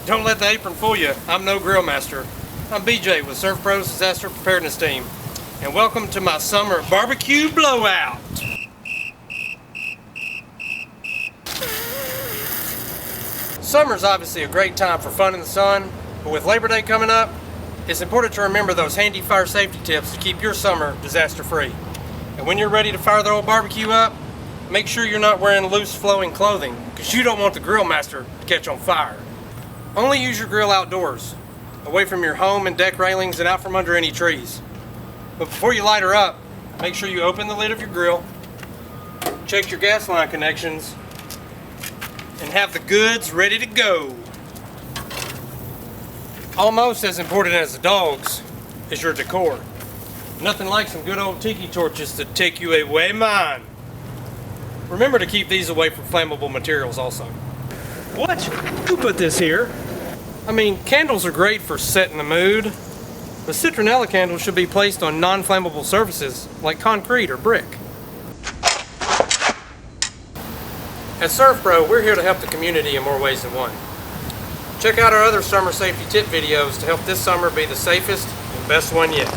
Don't let the apron fool you. I'm no grill master. I'm BJ with ServPro's Disaster Preparedness Team, and welcome to my summer barbecue blowout. Summer's obviously a great time for fun in the sun, but with Labor Day coming up, it's important to remember those handy fire safety tips to keep your summer disaster-free. And when you're ready to fire the old barbecue up, make sure you're not wearing loose flowing clothing, because you don't want the grill master to catch on fire. Only use your grill outdoors, away from your home and deck railings and out from under any trees. But before you light her up, make sure you open the lid of your grill, check your gas line connections, and have the goods ready to go. Almost as important as the dogs is your decor. Nothing like some good old tiki torches to take you away, man. Remember to keep these away from flammable materials also. What? Who put this here? I mean, candles are great for setting the mood, but citronella candles should be placed on non-flammable surfaces like concrete or brick. At ServPro, we're here to help the community in more ways than one. Check out our other summer safety tip videos to help this summer be the safest and best one yet.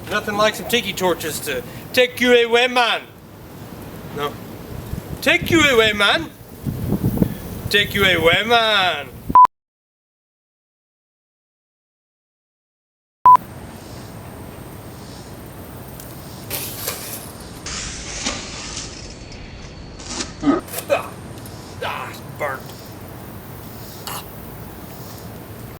Nothing like some tiki torches to take you away, man. No. Take you away, man. Take you away, man. It's burnt.